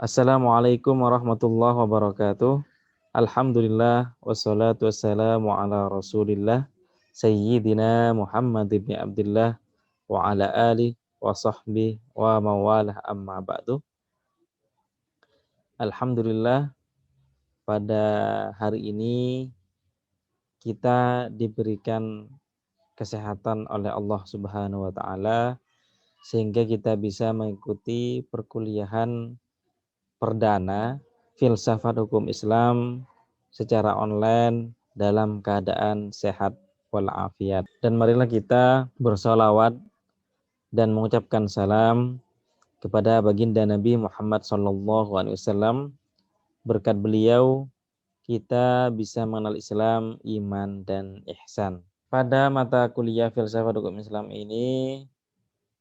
Assalamualaikum warahmatullahi wabarakatuh. Alhamdulillah wassalatu wassalamu ala Rasulillah Sayyidina Muhammad ibn Abdullah wa ala alihi wa sahbihi wa mawalah amma ba'du. Alhamdulillah pada hari ini kita diberikan kesehatan oleh Allah Subhanahu wa taala sehingga kita bisa mengikuti perkuliahan perdana filsafat hukum Islam secara online dalam keadaan sehat walafiat. Dan marilah kita bersolawat dan mengucapkan salam kepada baginda Nabi Muhammad SAW. Berkat beliau kita bisa mengenal Islam, iman, dan ihsan. Pada mata kuliah filsafat hukum Islam ini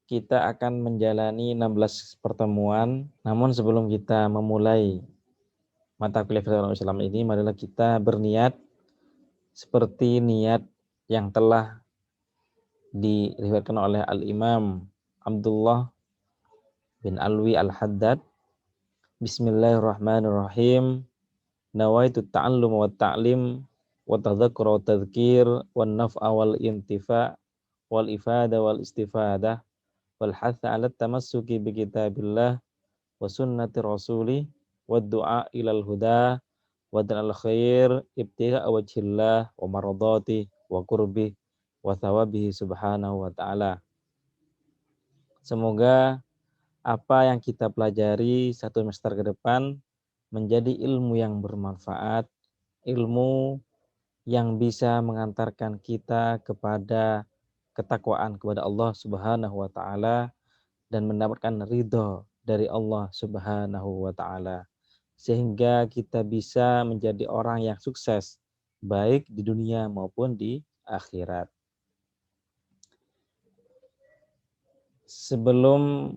kita akan menjalani 16 pertemuan. Namun sebelum kita memulai mata kuliah filsafat Islam ini, marilah kita berniat seperti niat yang telah diriwayatkan oleh Al-Imam Abdullah bin Alwi Al-Haddad. Bismillahirrahmanirrahim. Nawaitu ta'allum wa ta'lim wa tadhakkur wa tadhkir wa naf'a wal intifa' wal ifada wal istifadah wal hatha 'ala tamassuki bi kitabillah wa sunnati rasuli wa du'a ilal huda wa danal khair ibtigha wajhillah wa maradati wa qurbi wa thawabihi subhanahu wa ta'ala. Semoga apa yang kita pelajari satu semester ke depan menjadi ilmu yang bermanfaat, ilmu yang bisa mengantarkan kita kepada ketakwaan kepada Allah Subhanahu wa ta'ala dan mendapatkan ridho dari Allah Subhanahu wa ta'ala, sehingga kita bisa menjadi orang yang sukses baik di dunia maupun di akhirat. Sebelum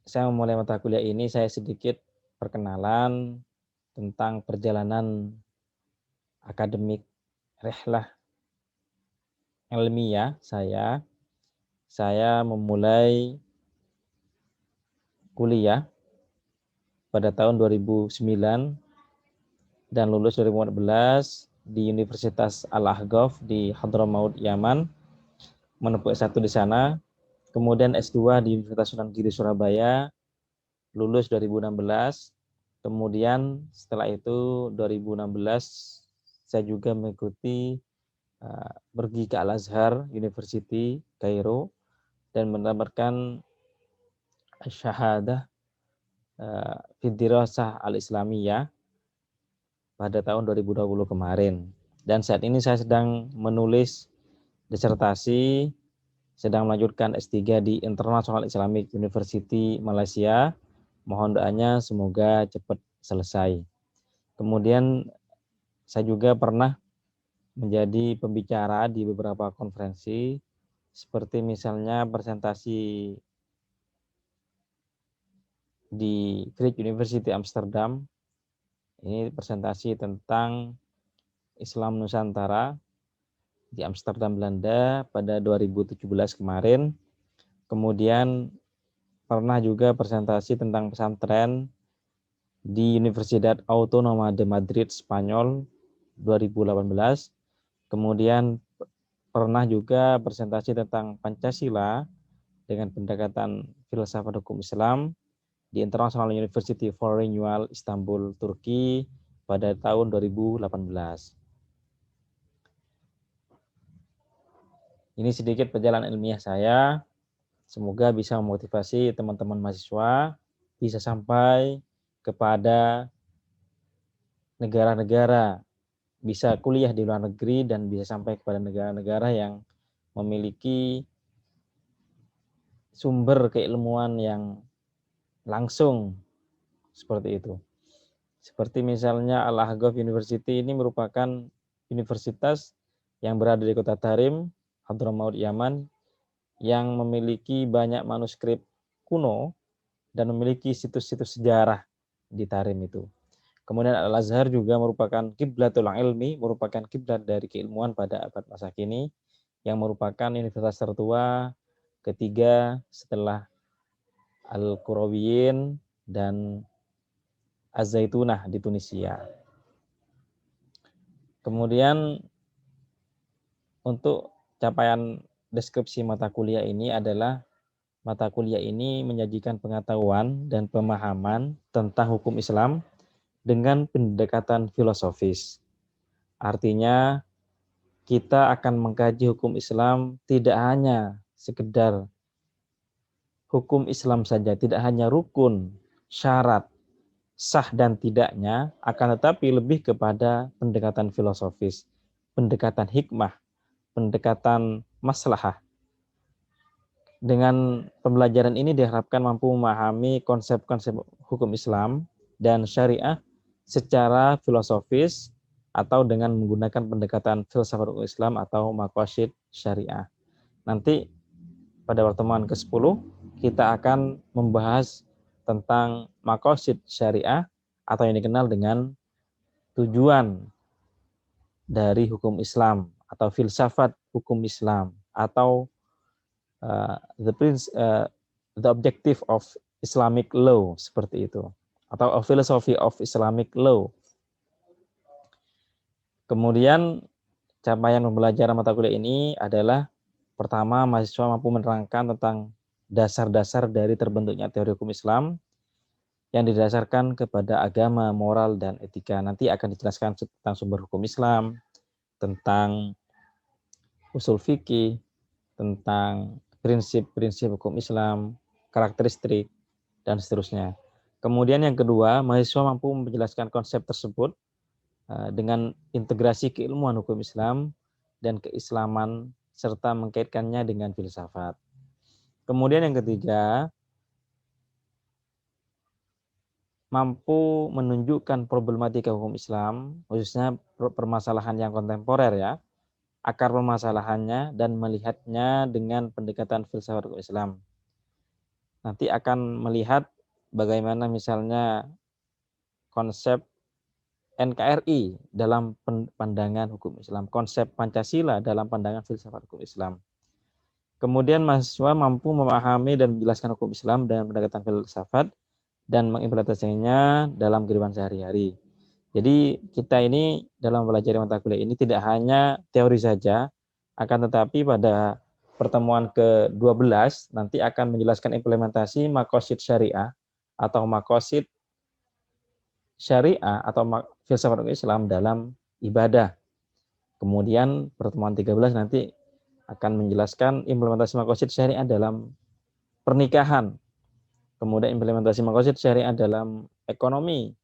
saya memulai mata kuliah ini, saya sedikit perkenalan tentang perjalanan akademik rihlah ilmiah saya. Saya memulai kuliah pada tahun 2009 dan lulus 2014 di Universitas Al-Ahqaf di Hadramaut, Yaman, menempuh S1 di sana. Kemudian S2 di Universitas Sunan Giri, Surabaya, lulus 2016. Kemudian setelah itu 2016 saya juga mengikuti pergi ke Al-Azhar University, Kairo, dan mendapatkan syahadah fi dirasah al-islamiyah pada tahun 2020 kemarin. Dan saat ini saya sedang menulis disertasi, sedang melanjutkan S3 di International Islamic University Malaysia. Mohon doanya semoga cepat selesai. Kemudian saya juga pernah menjadi pembicara di beberapa konferensi, seperti misalnya presentasi di Vrije University Amsterdam. Ini presentasi tentang Islam Nusantara di Amsterdam, Belanda pada 2017 kemarin. Kemudian pernah juga presentasi tentang pesantren di Universidad Autónoma de Madrid, Spanyol 2018. Kemudian pernah juga presentasi tentang Pancasila dengan pendekatan filsafat hukum Islam di International University for Renewal Istanbul, Turki pada tahun 2018. Ini sedikit perjalanan ilmiah saya. Semoga bisa memotivasi teman-teman mahasiswa bisa sampai kepada negara-negara, bisa kuliah di luar negeri dan bisa sampai kepada negara-negara yang memiliki sumber keilmuan yang langsung seperti itu. Seperti misalnya Al-Ahqaf University ini merupakan universitas yang berada di kota Tarim, Hadramaut, Yaman, yang memiliki banyak manuskrip kuno dan memiliki situs-situs sejarah di Tarim itu. Kemudian Al-Azhar juga merupakan kiblatul ilmi, merupakan kiblat dari keilmuan pada abad masa kini, yang merupakan universitas tertua ketiga setelah Al-Qurawiyin dan Az-Zaitunah di Tunisia. Kemudian untuk capaian deskripsi mata kuliah ini adalah mata kuliah ini menyajikan pengetahuan dan pemahaman tentang hukum Islam dengan pendekatan filosofis. Artinya kita akan mengkaji hukum Islam tidak hanya sekedar hukum Islam saja, tidak hanya rukun, syarat, sah dan tidaknya, akan tetapi lebih kepada pendekatan filosofis, pendekatan hikmah, pendekatan maslahah. Dengan pembelajaran ini diharapkan mampu memahami konsep-konsep hukum Islam dan syariah secara filosofis atau dengan menggunakan pendekatan filsafat hukum Islam atau maqasid syariah. Nanti pada pertemuan ke-10 kita akan membahas tentang maqasid syariah atau yang dikenal dengan tujuan dari hukum Islam atau filsafat hukum Islam atau the objective of Islamic law, seperti itu, atau a philosophy of Islamic law. Kemudian capaian pembelajaran mata kuliah ini adalah pertama, mahasiswa mampu menerangkan tentang dasar-dasar dari terbentuknya teori hukum Islam yang didasarkan kepada agama, moral, dan etika. Nanti akan dijelaskan tentang sumber hukum Islam, tentang usul fikih, tentang prinsip-prinsip hukum Islam, karakteristik, dan seterusnya. Kemudian yang kedua, mahasiswa mampu menjelaskan konsep tersebut dengan integrasi keilmuan hukum Islam dan keislaman, serta mengkaitkannya dengan filsafat. Kemudian yang ketiga, mampu menunjukkan problematika hukum Islam, khususnya permasalahan yang kontemporer ya, akar permasalahannya dan melihatnya dengan pendekatan filsafat hukum Islam. Nanti akan melihat bagaimana misalnya konsep NKRI dalam pandangan hukum Islam, konsep Pancasila dalam pandangan filsafat hukum Islam. Kemudian mahasiswa mampu memahami dan menjelaskan hukum Islam dengan pendekatan filsafat dan mengimplementasikannya dalam kehidupan sehari-hari. Jadi kita ini dalam belajar mata kuliah ini tidak hanya teori saja, akan tetapi pada pertemuan ke-12 nanti akan menjelaskan implementasi maqasid syariah atau maqasid syariah atau filsafat Islam dalam ibadah. Kemudian pertemuan 13 nanti akan menjelaskan implementasi maqasid syariah dalam pernikahan. Kemudian implementasi maqasid syariah dalam ekonomi.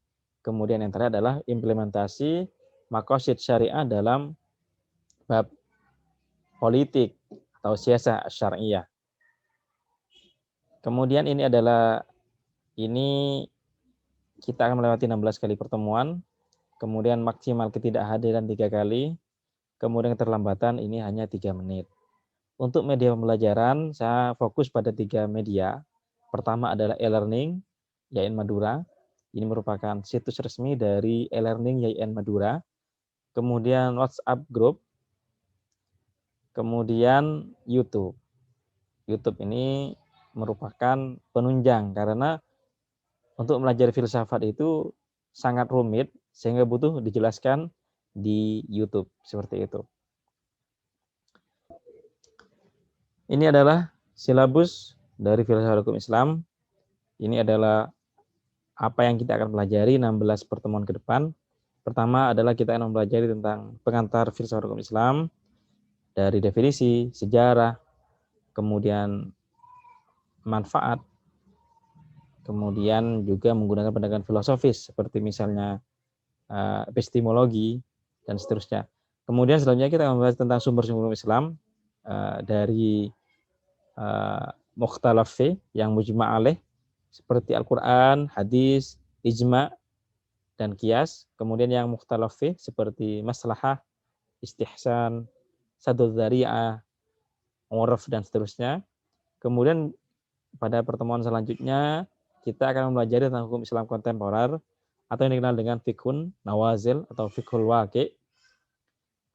Kemudian yang terakhir adalah implementasi maqasid syariah dalam bab politik atau siasah syariah. Kemudian ini kita akan melewati 16 kali pertemuan, kemudian maksimal ketidakhadiran 3 kali, kemudian keterlambatan ini hanya 3 menit. Untuk media pembelajaran, saya fokus pada 3 media. Pertama adalah e-learning, YIN Madura. Ini merupakan situs resmi dari e-learning YIN Madura. Kemudian WhatsApp group, kemudian YouTube. YouTube ini merupakan penunjang karena untuk belajar filsafat itu sangat rumit sehingga butuh dijelaskan di YouTube seperti itu. Ini adalah silabus dari filsafat hukum Islam. Ini adalah apa yang kita akan pelajari 16 pertemuan ke depan. Pertama adalah kita akan mempelajari tentang pengantar filsafat hukum Islam dari definisi, sejarah, kemudian manfaat, kemudian juga menggunakan pendekatan filosofis seperti misalnya epistemologi dan seterusnya. Kemudian selanjutnya kita akan membahas tentang sumber-sumber Islam dari mukhtalaf yang mujma' alaih seperti Al-Qur'an, hadis, ijma' dan qiyas. Kemudian yang mukhtalaf seperti maslahah, istihsan, sadud dzari'ah, urf dan seterusnya. Kemudian pada pertemuan selanjutnya kita akan mempelajari tentang hukum Islam kontemporer atau yang dikenal dengan fiqhun nawazil atau fiqhul waqi'.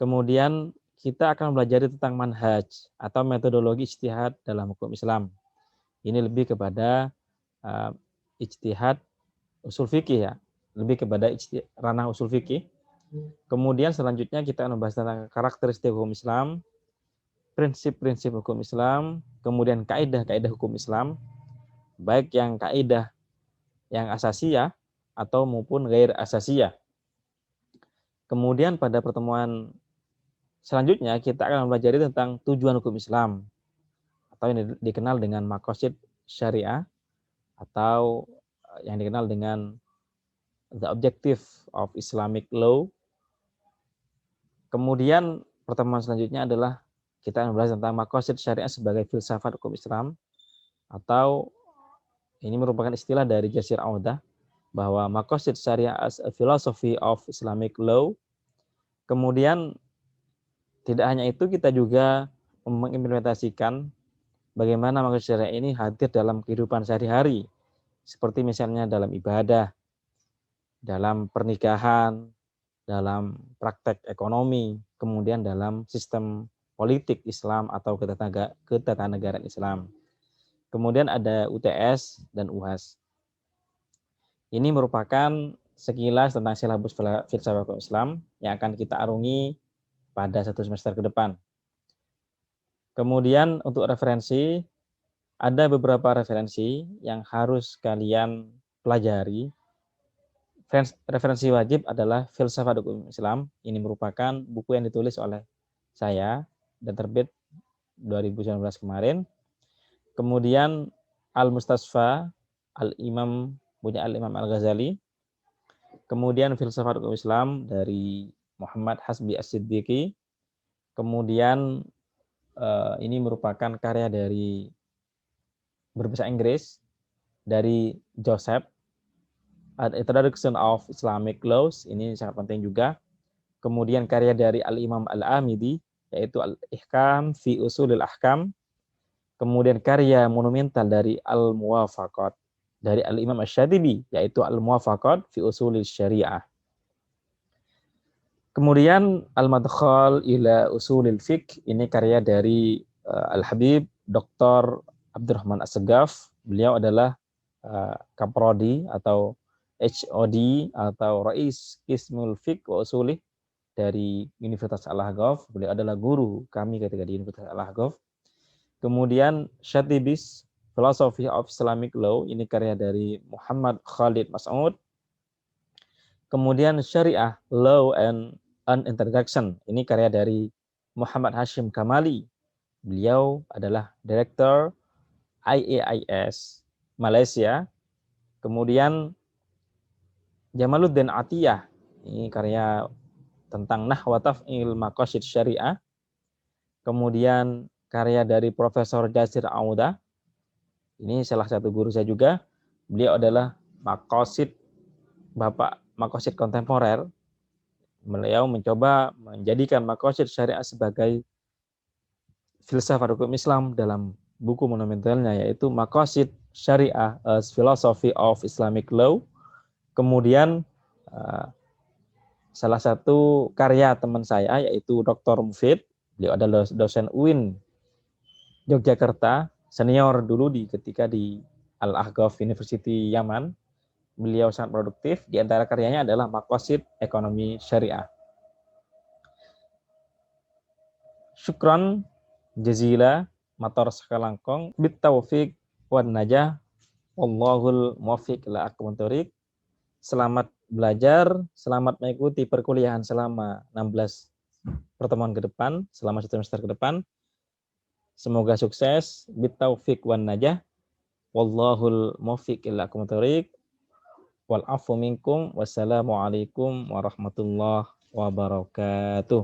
Kemudian kita akan belajar tentang manhaj atau metodologi ijtihad dalam hukum Islam. Ini lebih kepada ijtihad usul fikih ya, lebih kepada ranah usul fikih. Kemudian selanjutnya kita membahas tentang karakteristik hukum Islam, prinsip-prinsip hukum Islam, kemudian kaidah-kaidah hukum Islam, baik yang kaidah yang asasiyah atau maupun ghair asasiyah. Kemudian pada pertemuan selanjutnya kita akan mempelajari tentang tujuan hukum Islam atau yang dikenal dengan maqasid syariah atau yang dikenal dengan the objective of Islamic law. Kemudian pertemuan selanjutnya adalah kita akan membahas tentang maqasid syariah sebagai filsafat hukum Islam, atau ini merupakan istilah dari Jasir Audah bahwa maqasid syariah as a philosophy of Islamic law. Kemudian tidak hanya itu, kita juga mengimplementasikan bagaimana maqasid syariah ini hadir dalam kehidupan sehari-hari, seperti misalnya dalam ibadah, dalam pernikahan, dalam praktek ekonomi, kemudian dalam sistem politik Islam atau ketatanegaraan Islam. Kemudian ada UTS dan UHAS. Ini merupakan sekilas tentang silabus filsafat Islam yang akan kita arungi pada 1 semester ke depan. Kemudian untuk referensi, ada beberapa referensi yang harus kalian pelajari. Referensi wajib adalah Filsafat Hukum Islam. Ini merupakan buku yang ditulis oleh saya dan terbit 2019 kemarin. Kemudian Al-Mustasfa, Al-Imam Al-Ghazali. Kemudian Filsafat Hukum Islam dari Muhammad Hasbi As-Siddiqi. Kemudian ini merupakan karya dari berbahasa Inggris dari Joseph, Introduction of Islamic Laws, ini sangat penting juga. Kemudian karya dari Al-Imam Al-Amidi, yaitu Al-Ihkam fi Usulil Ahkam. Kemudian karya monumental dari Al-Muwafaqat dari Al-Imam Asy-Syatibi, yaitu Al-Muwafaqat fi Usulil Syariah. Kemudian Al-Madkhal ila Usulil Fiqh, ini karya dari Al-Habib Dr. Abdurrahman As-Segaf. Beliau adalah Kaprodi atau HOD atau Rais Qismul Fiqh wa Usulih dari Universitas Al-Ahqaf. Beliau adalah guru kami ketika di Universitas Al-Ahqaf. Kemudian Syatibis Philosophy of Islamic Law, ini karya dari Muhammad Khalid Mas'ud. Kemudian Syariah Law and an Introduction, ini karya dari Muhammad Hashim Kamali. Beliau adalah Direktur IAIS Malaysia. Kemudian Jamaluddin Atiyah, ini karya tentang Nahwa Taf'il Maqasid Syariah. Kemudian karya dari Profesor Jasir Audah, ini salah satu guru saya juga. Beliau adalah Bapak Maqasid kontemporer. Beliau mencoba menjadikan maqasid syariah sebagai filsafat hukum Islam dalam buku monumentalnya, yaitu Maqasid Syariah as Philosophy of Islamic Law. Kemudian salah satu karya teman saya yaitu Dr. Mufid. Beliau adalah dosen UIN Yogyakarta, senior dulu ketika di Al-Ahqaf University Yaman. Beliau sangat produktif. Di antara karyanya adalah Maqasid Ekonomi Syariah. Syukran jazila matur sakalangkong bit taufiq wan najah wallahul muwaffiq ila aqwamit thoriq. Selamat belajar, selamat mengikuti perkuliahan selama 16 pertemuan ke depan, selama 1 semester ke depan. Semoga sukses. Bitaufiq wan najah. Wallahul muwaffiq ila aqwamit thoriq. Wal afu minkum. Wassalamualaikum warahmatullahi wabarakatuh.